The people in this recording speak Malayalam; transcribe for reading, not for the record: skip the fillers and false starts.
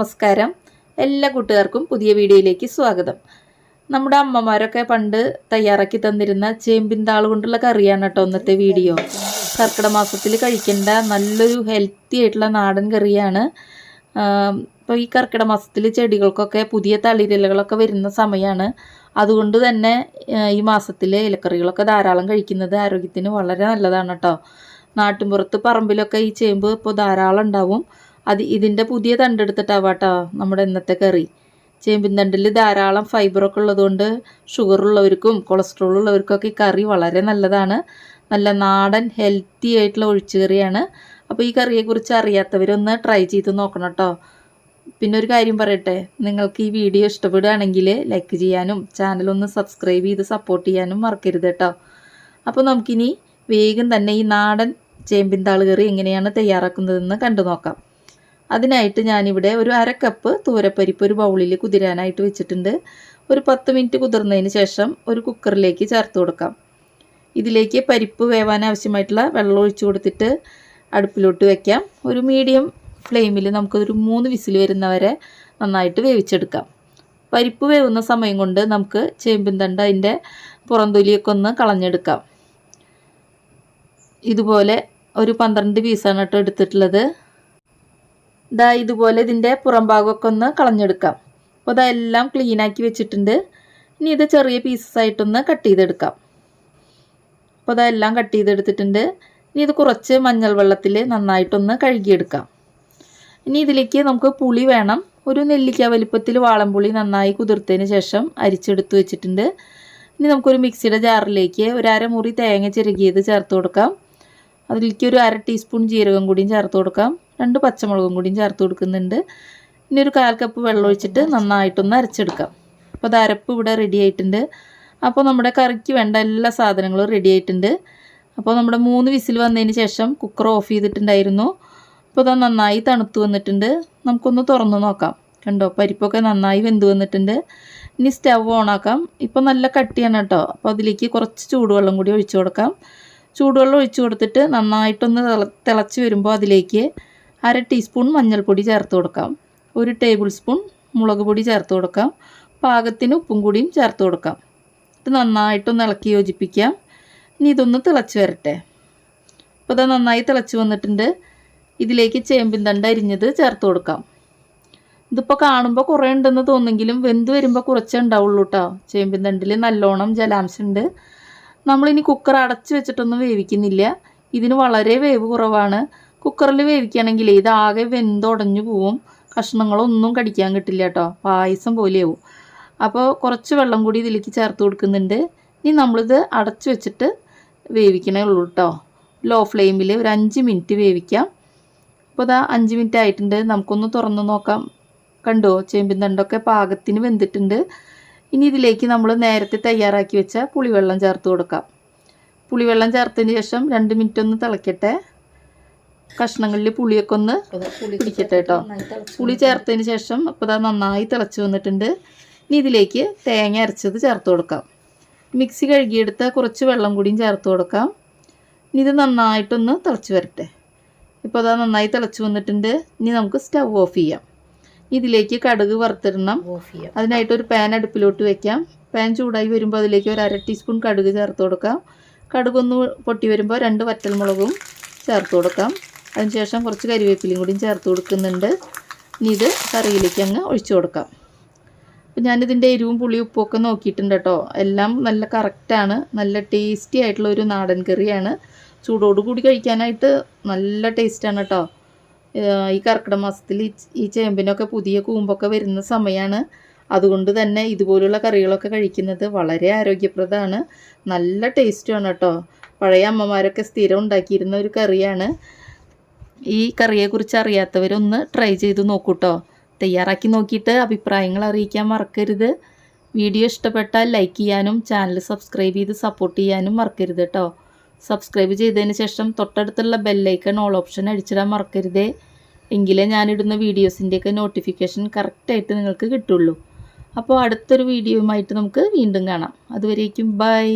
നമസ്കാരം. എല്ലാ കൂട്ടുകാർക്കും പുതിയ വീഡിയോയിലേക്ക് സ്വാഗതം. നമ്മുടെ അമ്മമാരൊക്കെ പണ്ട് തയ്യാറാക്കി തന്നിരുന്ന ചേമ്പിൻ താള് കൊണ്ടുള്ള കറിയാണ് കേട്ടോ ഇന്നത്തെ വീഡിയോ. കർക്കിടക മാസത്തിൽ കഴിക്കേണ്ട നല്ലൊരു ഹെൽത്തി ആയിട്ടുള്ള നാടൻ കറിയാണ്. ഇപ്പോൾ ഈ കർക്കിടക മാസത്തിൽ ചെടികൾക്കൊക്കെ പുതിയ തളിരിലകളൊക്കെ വരുന്ന സമയമാണ്. അതുകൊണ്ട് തന്നെ ഈ മാസത്തിൽ ഇലക്കറികളൊക്കെ ധാരാളം കഴിക്കുന്നത് ആരോഗ്യത്തിന് വളരെ നല്ലതാണ് കേട്ടോ. നാട്ടിൻപുറത്ത് പറമ്പിലൊക്കെ ഈ ചേമ്പ് ഇപ്പോൾ ധാരാളം ഉണ്ടാവും. ഇതിൻ്റെ പുതിയ തണ്ടെടുത്തിട്ടാവാട്ടോ നമ്മുടെ ഇന്നത്തെ കറി. ചേമ്പിൻ തണ്ടിൽ ധാരാളം ഫൈബറൊക്കെ ഉള്ളതുകൊണ്ട് ഷുഗർ ഉള്ളവർക്കും കൊളസ്ട്രോൾ ഉള്ളവർക്കൊക്കെ ഈ കറി വളരെ നല്ലതാണ്. നല്ല നാടൻ ഹെൽത്തി ആയിട്ടുള്ള ഒഴിച്ചുകറിയാണ്. അപ്പോൾ ഈ കറിയെക്കുറിച്ച് അറിയാത്തവരൊന്ന് ട്രൈ ചെയ്ത് നോക്കണം കേട്ടോ. പിന്നെ ഒരു കാര്യം പറയട്ടെ, നിങ്ങൾക്ക് ഈ വീഡിയോ ഇഷ്ടപ്പെടുകയാണെങ്കിൽ ലൈക്ക് ചെയ്യാനും ചാനലൊന്ന് സബ്സ്ക്രൈബ് ചെയ്ത് സപ്പോർട്ട് ചെയ്യാനും മറക്കരുത് കേട്ടോ. അപ്പോൾ നമുക്കിനി വേഗം തന്നെ ഈ നാടൻ ചേമ്പിൻ താള് കറി എങ്ങനെയാണ് തയ്യാറാക്കുന്നതെന്ന് കണ്ടു നോക്കാം. അതിനായിട്ട് ഞാനിവിടെ ഒരു 1/2 കപ്പ് തൂരപ്പരിപ്പ് ഒരു ബൗളിൽ കുതിരാനായിട്ട് വെച്ചിട്ടുണ്ട്. ഒരു 10 മിനിറ്റ് കുതിർന്നതിന് ശേഷം ഒരു കുക്കറിലേക്ക് ചേർത്ത് കൊടുക്കാം. ഇതിലേക്ക് പരിപ്പ് വേവാൻ ആവശ്യമായിട്ടുള്ള വെള്ളം ഒഴിച്ചു കൊടുത്തിട്ട് അടുപ്പിലോട്ട് വയ്ക്കാം. ഒരു മീഡിയം ഫ്ലെയിമിൽ നമുക്കൊരു 3 വിസിൽ വരുന്നവരെ നന്നായിട്ട് വേവിച്ചെടുക്കാം. പരിപ്പ് വേവുന്ന സമയം കൊണ്ട് നമുക്ക് ചേമ്പിൻ തണ്ട് അതിൻ്റെ പുറംതൊലിയൊക്കെ ഒന്ന് കളഞ്ഞെടുക്കാം. ഇതുപോലെ ഒരു 12 പീസാണ് കേട്ടോ എടുത്തിട്ടുള്ളത്. ഇതുപോലെ ഇതിൻ്റെ പുറം ഭാഗമൊക്കെ ഒന്ന് കളഞ്ഞെടുക്കാം. അപ്പോൾ അതെല്ലാം ക്ലീനാക്കി വെച്ചിട്ടുണ്ട്. ഇനി ഇത് ചെറിയ പീസസ് ആയിട്ടൊന്ന് കട്ട് ചെയ്തെടുക്കാം. അപ്പോൾ അതെല്ലാം കട്ട് ചെയ്തെടുത്തിട്ടുണ്ട്. ഇനി ഇത് കുറച്ച് മഞ്ഞൾ വെള്ളത്തിൽ നന്നായിട്ടൊന്ന് കഴുകിയെടുക്കാം. ഇനി ഇതിലേക്ക് നമുക്ക് പുളി വേണം. ഒരു നെല്ലിക്ക വലിപ്പത്തിൽ വാളംപുളി നന്നായി കുതിർത്തതിന് ശേഷം അരിച്ചെടുത്ത് വെച്ചിട്ടുണ്ട്. ഇനി നമുക്കൊരു മിക്സിയുടെ ജാറിലേക്ക് ഒരു 1/2 മുറി തേങ്ങ ചിരകിയത് ചേർത്ത് കൊടുക്കാം. അതിലേക്ക് ഒരു 1/2 ടീസ്പൂൺ ജീരകം കൂടിയും ചേർത്ത് കൊടുക്കാം. 2 പച്ചമുളകും കൂടിയും ചേർത്ത് കൊടുക്കുന്നുണ്ട്. ഇനി ഒരു 1/4 കപ്പ് വെള്ളം ഒഴിച്ചിട്ട് നന്നായിട്ടൊന്ന് അരച്ചെടുക്കാം. അപ്പോൾ അത് അരപ്പ് ഇവിടെ റെഡി ആയിട്ടുണ്ട്. അപ്പോൾ നമ്മുടെ കറിക്ക് വേണ്ട എല്ലാ സാധനങ്ങളും റെഡി ആയിട്ടുണ്ട്. അപ്പോൾ നമ്മുടെ 3 വിസിൽ വന്നതിന് ശേഷം കുക്കർ ഓഫ് ചെയ്തിട്ടുണ്ടായിരുന്നു. അപ്പോൾ അത് നന്നായി തണുത്ത് വന്നിട്ടുണ്ട്. നമുക്കൊന്ന് തുറന്ന് നോക്കാം. കണ്ടോ, പരിപ്പൊക്കെ നന്നായി വെന്ത് വന്നിട്ടുണ്ട്. ഇനി സ്റ്റവ് ഓണാക്കാം. ഇപ്പോൾ നല്ല കട്ടിയാണ് കേട്ടോ. അപ്പോൾ അതിലേക്ക് കുറച്ച് ചൂടുവെള്ളം കൂടി ഒഴിച്ചു കൊടുക്കാം. ചൂടുവെള്ളം ഒഴിച്ചു കൊടുത്തിട്ട് നന്നായിട്ടൊന്ന് തിളച്ച് വരുമ്പോൾ അതിലേക്ക് 1/2 ടീസ്പൂൺ മഞ്ഞൾപ്പൊടി ചേർത്ത് കൊടുക്കാം. 1 ടേബിൾ സ്പൂൺ മുളക് പൊടി ചേർത്ത് കൊടുക്കാം. പാകത്തിന് ഉപ്പും കൂടിയും ചേർത്ത് കൊടുക്കാം. ഇത് നന്നായിട്ടൊന്ന് ഇളക്കി യോജിപ്പിക്കാം. ഇനി ഇതൊന്ന് തിളച്ച് വരട്ടെ. അപ്പോൾ ഇത് നന്നായി തിളച്ച് വന്നിട്ടുണ്ട്. ഇതിലേക്ക് ചേമ്പിൻ തണ്ട് അരിഞ്ഞത് ചേർത്ത് കൊടുക്കാം. ഇതിപ്പോൾ കാണുമ്പോൾ കുറേ ഉണ്ടെന്ന് തോന്നുമെങ്കിലും വെന്ത് വരുമ്പോൾ കുറച്ചേ ഉണ്ടാവുള്ളൂ കേട്ടോ. ചേമ്പിൻ തണ്ടിൽ നല്ലോണം ജലാംശമുണ്ട്. നമ്മളിനി കുക്കർ അടച്ച് വെച്ചിട്ടൊന്നും വേവിക്കുന്നില്ല. ഇതിന് വളരെ വേവ് കുറവാണ്. കുക്കറിൽ വേവിക്കുകയാണെങ്കിൽ ഇതാകെ വെന്തുടഞ്ഞു പോവും. കഷ്ണങ്ങളൊന്നും കടിക്കാൻ കിട്ടില്ല കേട്ടോ. പായസം പോലെയാവും. അപ്പോൾ കുറച്ച് വെള്ളം കൂടി ഇതിലേക്ക് ചേർത്ത് കൊടുക്കുന്നുണ്ട്. ഇനി നമ്മളിത് അടച്ച് വെച്ചിട്ട് വേവിക്കണേ ഉള്ളൂ കേട്ടോ. ലോ ഫ്ലെയിമിൽ ഒരു 5 മിനിറ്റ് വേവിക്കാം. അപ്പോൾ ഇതാ 5 മിനിറ്റ് ആയിട്ടുണ്ട്. നമുക്കൊന്ന് തുറന്ന് നോക്കാം. കണ്ടോ, ചേമ്പിൻ തണ്ടൊക്കെ പാകത്തിന് വെന്തിട്ടുണ്ട്. ഇനി ഇതിലേക്ക് നമ്മൾ നേരത്തെ തയ്യാറാക്കി വെച്ച പുളിവെള്ളം ചേർത്ത് കൊടുക്കാം. പുളിവെള്ളം ചേർത്തതിന് ശേഷം 2 മിനിറ്റ് ഒന്ന് തിളയ്ക്കട്ടെ. കഷ്ണങ്ങളിൽ പുളിയൊക്കെ ഒന്ന് പിടിക്കട്ടെ കേട്ടോ. പുളി ചേർത്തതിന് ശേഷം അപ്പോൾ അത് നന്നായി തിളച്ച് വന്നിട്ടുണ്ട്. ഇനി ഇതിലേക്ക് തേങ്ങ അരച്ചത് ചേർത്ത് കൊടുക്കാം. മിക്സി കഴുകിയെടുത്ത കുറച്ച് വെള്ളം കൂടിയും ചേർത്ത് കൊടുക്കാം. ഇനി ഇത് നന്നായിട്ടൊന്ന് തിളച്ച് വരട്ടെ. ഇപ്പോൾ അത് നന്നായി തിളച്ച് വന്നിട്ടുണ്ട്. ഇനി നമുക്ക് സ്റ്റവ് ഓഫ് ചെയ്യാം. ഇതിലേക്ക് കടുക് വറുത്തിടണം. അതിനായിട്ട് ഒരു പാൻ അടുപ്പിലോട്ട് വെക്കാം. പാൻ ചൂടായി വരുമ്പോൾ അതിലേക്ക് ഒരു 1/2 ടീസ്പൂൺ കടുക് ചേർത്ത് കൊടുക്കാം. കടുകൊന്ന് പൊട്ടി വരുമ്പോൾ 2 വറ്റൽമുളകും ചേർത്ത് കൊടുക്കാം. അതിനുശേഷം കുറച്ച് കരിവേപ്പിലയും കൂടിയും ചേർത്ത് കൊടുക്കുന്നുണ്ട്. ഇനി ഇത് കറിയിലേക്ക് അങ്ങ് ഒഴിച്ചു കൊടുക്കാം. അപ്പോൾ ഞാനിതിൻ്റെ എരിവും പുളിയും ഉപ്പൊക്കെ നോക്കിയിട്ടുണ്ട് കേട്ടോ. എല്ലാം നല്ല കറക്റ്റാണ്. നല്ല ടേസ്റ്റി ആയിട്ടുള്ള ഒരു നാടൻ കറിയാണ്. ചൂടോടുകൂടി കഴിക്കാനായിട്ട് നല്ല ടേസ്റ്റാണ് കേട്ടോ. ഈ കർക്കിടക മാസത്തിൽ ഈ ചേമ്പിനൊക്കെ പുതിയ കൂമ്പൊക്കെ വരുന്ന സമയമാണ്. അതുകൊണ്ട് തന്നെ ഇതുപോലുള്ള കറികളൊക്കെ കഴിക്കുന്നത് വളരെ ആരോഗ്യപ്രദമാണ്. നല്ല ടേസ്റ്റുമാണ് കേട്ടോ. പഴയ അമ്മമാരൊക്കെ സ്ഥിരം ഉണ്ടാക്കിയിരുന്ന ഒരു കറിയാണ്. ഈ കറിയെക്കുറിച്ച് അറിയാത്തവരൊന്ന് ട്രൈ ചെയ്ത് നോക്കൂ കേട്ടോ. തയ്യാറാക്കി നോക്കിയിട്ട് അഭിപ്രായങ്ങൾ അറിയിക്കാൻ മറക്കരുത്. വീഡിയോ ഇഷ്ടപ്പെട്ടാൽ ലൈക്ക് ചെയ്യാനും ചാനൽ സബ്സ്ക്രൈബ് ചെയ്ത് സപ്പോർട്ട് ചെയ്യാനും മറക്കരുത് കേട്ടോ. സബ്സ്ക്രൈബ് ചെയ്തതിന് ശേഷം തൊട്ടടുത്തുള്ള ബെല്ലൈക്കൺ ഓൾ ഓപ്ഷൻ അടിച്ചിടാൻ മറക്കരുതേ. എങ്കിലേ ഞാനിടുന്ന വീഡിയോസിൻ്റെയൊക്കെ നോട്ടിഫിക്കേഷൻ കറക്റ്റായിട്ട് നിങ്ങൾക്ക് കിട്ടുള്ളൂ. അപ്പോൾ അടുത്തൊരു വീഡിയോയുമായിട്ട് നമുക്ക് വീണ്ടും കാണാം. അതുവരേക്കും ബൈ.